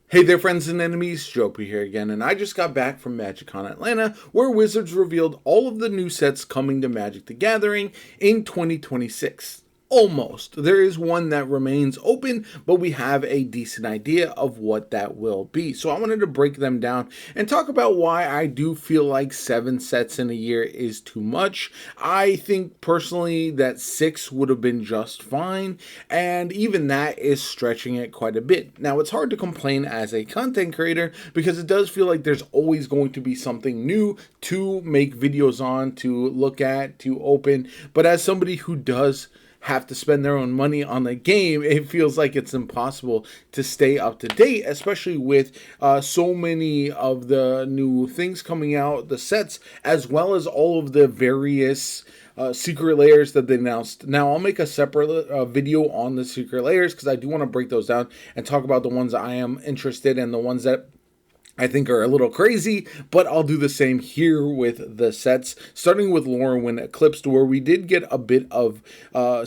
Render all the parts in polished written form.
Hey there, friends and enemies, Jopie here again, and I just got back from MagicCon Atlanta, where Wizards revealed all of the new sets coming to Magic the Gathering in 2026. Almost. There is one that remains open, but we have a decent idea of what that will be. So I wanted to break them down and talk about why I do feel like 7 sets in a year is too much. I think personally that 6 would have been just fine, and even that is stretching it quite a bit. Now, it's hard to complain as a content creator because it does feel like there's always going to be something new to make videos on, to look at, to open. But as somebody who does have to spend their own money on the game, it feels like it's impossible to stay up to date, especially with so many of the new things coming out, the sets, as well as all of the various secret layers that they announced. Now, I'll make a separate video on the secret layers because I do want to break those down and talk about the ones I am interested in, the ones that I think are a little crazy, but I'll do the same here with the sets, starting with Lorwyn Eclipsed, where we did get a bit of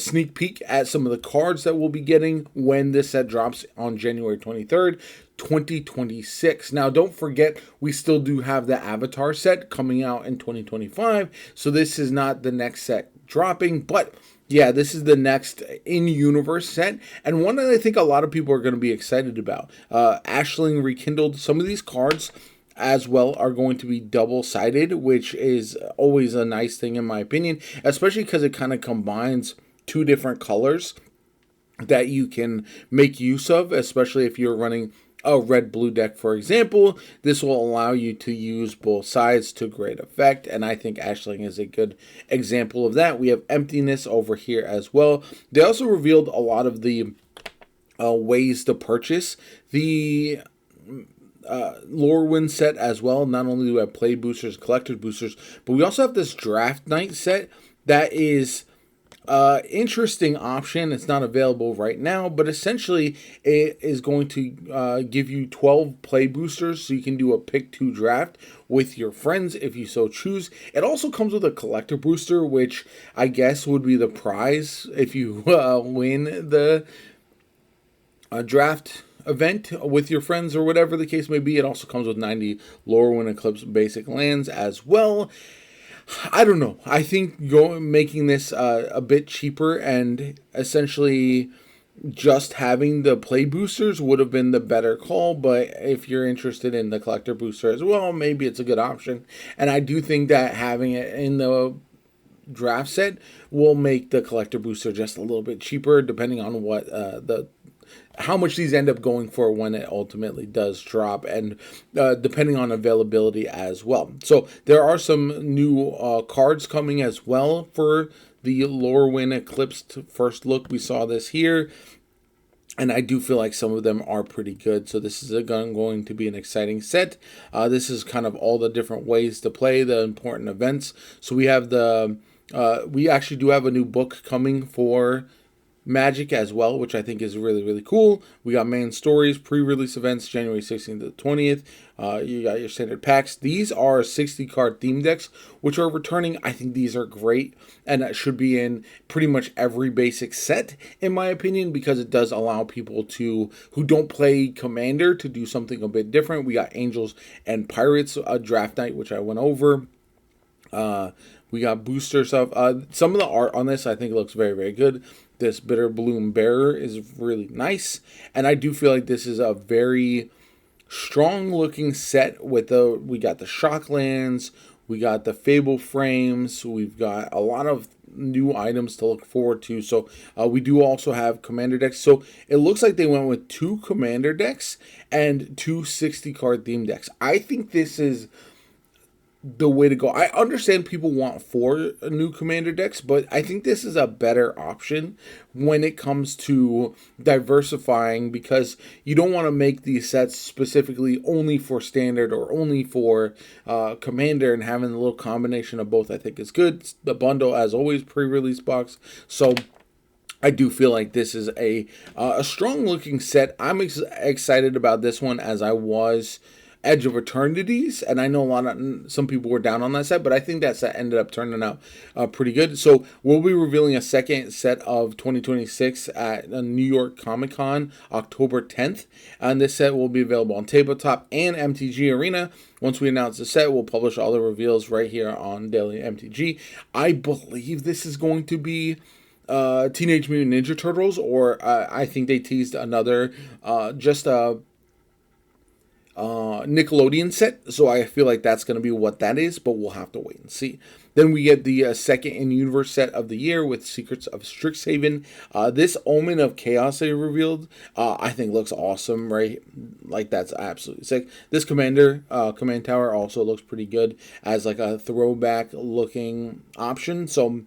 sneak peek at some of the cards that we'll be getting when this set drops on January 23rd. 2026. Now, don't forget, we still do have the Avatar set coming out in 2025, so this is not the next set dropping, but yeah, this is the next in-universe set, and one that I think a lot of people are going to be excited about. Ashling Rekindled, some of these cards as well are going to be double-sided, which is always a nice thing in my opinion, especially because it kind of combines two different colors that you can make use of, especially if you're running a red-blue deck, for example. This will allow you to use both sides to great effect, and I think Ashling is a good example of that. We have Emptiness over here as well. They also revealed a lot of the ways to purchase the Lorwyn set as well. Not only do we have play boosters, collector's boosters, but we also have this Draft Night set that is interesting option. It's not available right now, but essentially it is going to give you 12 play boosters, so you can do a pick 2 draft with your friends if you so choose. It also comes with a collector booster, which I guess would be the prize if you win the draft event with your friends or whatever the case may be. It also comes with 90 Lorwyn Eclipse basic lands as well. I don't know. I think making this a bit cheaper and essentially just having the play boosters would have been the better call. But if you're interested in the collector booster as well, maybe it's a good option. And I do think that having it in the draft set will make the collector booster just a little bit cheaper, depending on what how much these end up going for when it ultimately does drop, and depending on availability as well. So there are some new cards coming as well for the Lorwyn Eclipsed first look. We saw this here, and I do feel like some of them are pretty good. So this is going to be an exciting set. This is kind of all the different ways to play the important events. So we have we actually do have a new book coming for Magic as well, which I think is really, really cool. We got main stories, pre-release events, January 16th to the 20th. You got your standard packs. These are 60-card theme decks, which are returning. I think these are great, and that should be in pretty much every basic set, in my opinion, because it does allow people who don't play Commander to do something a bit different. We got Angels and Pirates, Draft Night, which I went over. We got booster stuff. Some of the art on this I think looks very, very good. This Bitter Bloom Bearer is really nice, and I do feel like this is a very strong looking set with we got the Shocklands, we got the Fable frames, we've got a lot of new items to look forward to. So we do also have Commander decks. So it looks like they went with 2 Commander decks and 2 60-card theme decks. I think this is the way to go. I understand people want 4 new Commander decks, but I think this is a better option when it comes to diversifying, because you don't want to make these sets specifically only for Standard or only for Commander, and having a little combination of both I think is good. The bundle, as always, pre-release box. So I do feel like this is a strong looking set. I'm excited about this one, as I was Edge of Eternities, and I know some people were down on that set, but I think that set ended up turning out pretty good. So we'll be revealing a second set of 2026 at New York Comic Con October 10th, and this set will be available on Tabletop and MTG Arena. Once we announce the set, we'll publish all the reveals right here on Daily MTG. I believe this is going to be Teenage Mutant Ninja Turtles, or I think they teased another Nickelodeon set, so I feel like that's going to be what that is, but we'll have to wait and see. Then we get the second in-universe set of the year with Secrets of Strixhaven. This Omen of Chaos they revealed, I think looks awesome, right? Like, that's absolutely sick. This command tower also looks pretty good as like a throwback looking option, so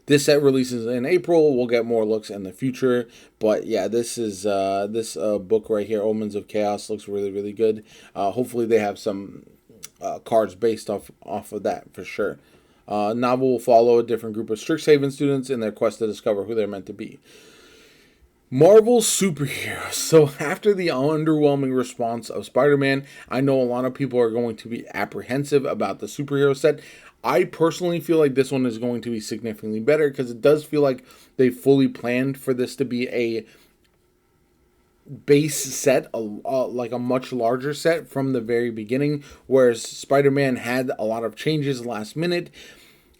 this set releases in April. We'll get more looks in the future. But yeah, this is this book right here, Omens of Chaos, looks really, really good. Hopefully they have some cards based off of that for sure. Novel will follow a different group of Strixhaven students in their quest to discover who they're meant to be. Marvel superheroes. So after the underwhelming response of Spider-Man, I know a lot of people are going to be apprehensive about the superhero set. I personally feel like this one is going to be significantly better because it does feel like they fully planned for this to be a base set, like a much larger set from the very beginning, whereas Spider-Man had a lot of changes last minute.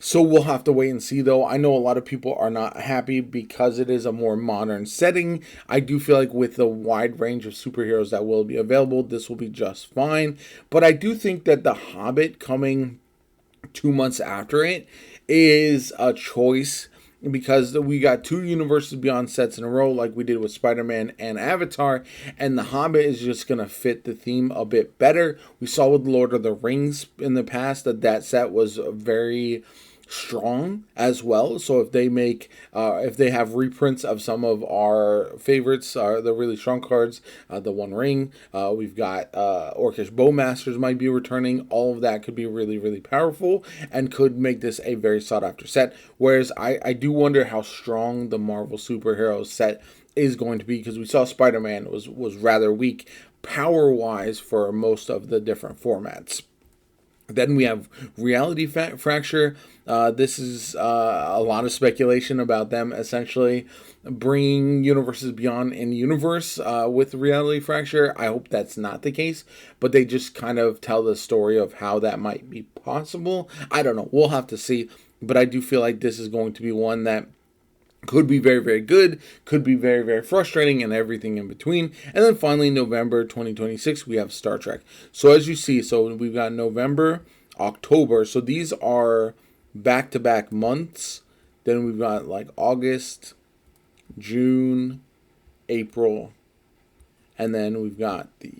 So we'll have to wait and see, though. I know a lot of people are not happy because it is a more modern setting. I do feel like with the wide range of superheroes that will be available, this will be just fine. But I do think that The Hobbit coming 2 months after it is a choice, because we got 2 Universes Beyond sets in a row like we did with Spider-Man and Avatar, and The Hobbit is just going to fit the theme a bit better. We saw with Lord of the Rings in the past that set was very strong as well. So if they make if they have reprints of some of our favorites, the really strong cards, the One Ring, we've got Orcish Bowmasters might be returning. All of that could be really, really powerful and could make this a very sought after set. Whereas I do wonder how strong the Marvel superhero set is going to be, because we saw Spider-Man was rather weak power wise for most of the different formats. Then we have Reality Fracture. This is a lot of speculation about them essentially bringing Universes Beyond in universe with Reality Fracture. I hope that's not the case, but they just kind of tell the story of how that might be possible. I don't know. We'll have to see. But I do feel like this is going to be one that could be very, very good, could be very, very frustrating, and everything in between. And then finally, November 2026, we have Star Trek. So as you see, so we've got November, October. So these are back-to-back months. Then we've got like August, June, April, and then we've got the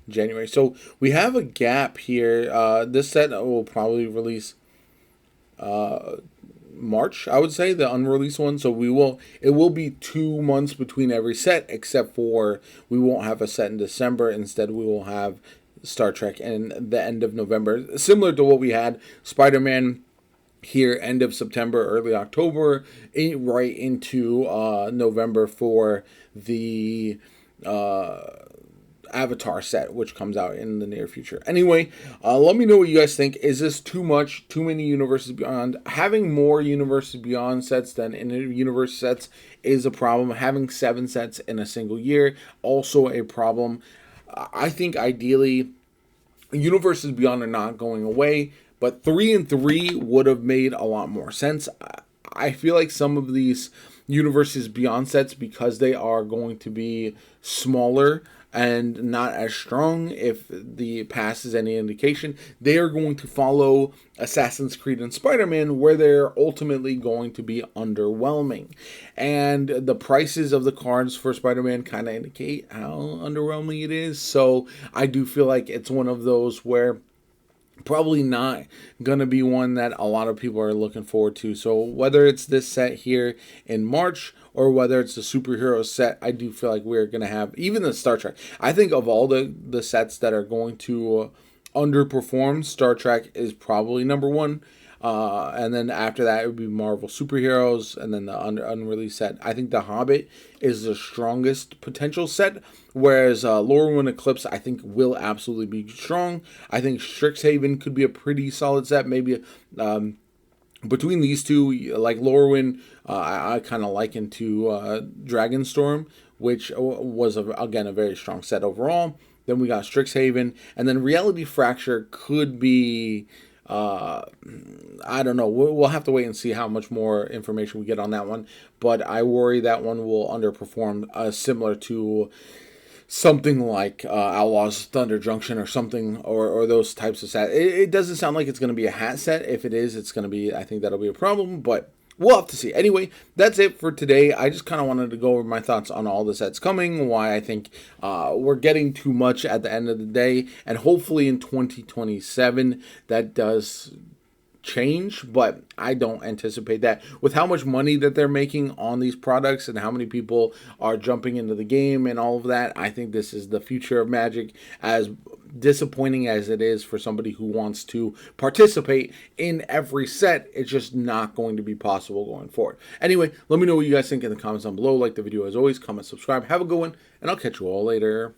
January. So we have a gap here. This set will probably release March, I would say, the unreleased one. So it will be 2 months between every set, except for we won't have a set in December. Instead, we will have Star Trek in the end of November, similar to what we had Spider-Man here end of September, early October, right into November for the Avatar set, which comes out in the near future. Anyway, let me know what you guys think. Is this too much? Too many Universes Beyond? Having more Universes Beyond sets than in-universe sets is a problem. Having 7 sets in a single year, also a problem. I think ideally, Universes Beyond are not going away, but 3 and 3 would have made a lot more sense. I feel like some of these Universes Beyond sets, because they are going to be smaller and not as strong, if the past is any indication, they are going to follow Assassin's Creed and Spider-Man, where they're ultimately going to be underwhelming. And the prices of the cards for Spider-Man kind of indicate how underwhelming it is. So I do feel like it's one of those where probably not going to be one that a lot of people are looking forward to. So whether it's this set here in March or whether it's the superhero set, I do feel like we're going to have, even the Star Trek. I think of all the sets that are going to underperform, Star Trek is probably number one. And then after that, it would be Marvel Superheroes, and then the unreleased set. I think The Hobbit is the strongest potential set, whereas Lorwyn Eclipse, I think, will absolutely be strong. I think Strixhaven could be a pretty solid set, maybe between these two, like Lorwyn, I kind of liken to Dragonstorm, which was, again, a very strong set overall. Then we got Strixhaven, and then Reality Fracture could be, I don't know. We'll have to wait and see how much more information we get on that one. But I worry that one will underperform, similar to something like Outlaws Thunder Junction or something, or those types of sets. It doesn't sound like it's going to be a hat set. If it is, it's going to be, I think that'll be a problem, but we'll have to see. Anyway, that's it for today. I just kind of wanted to go over my thoughts on all the sets coming, why I think we're getting too much at the end of the day, and hopefully in 2027 that does change, but I don't anticipate that. With how much money that they're making on these products and how many people are jumping into the game and all of that, I think this is the future of Magic, as disappointing as it is for somebody who wants to participate in every set. It's just not going to be possible going forward. Anyway, let me know what you guys think in the comments down below. Like the video as always, comment, subscribe, have a good one, and I'll catch you all later.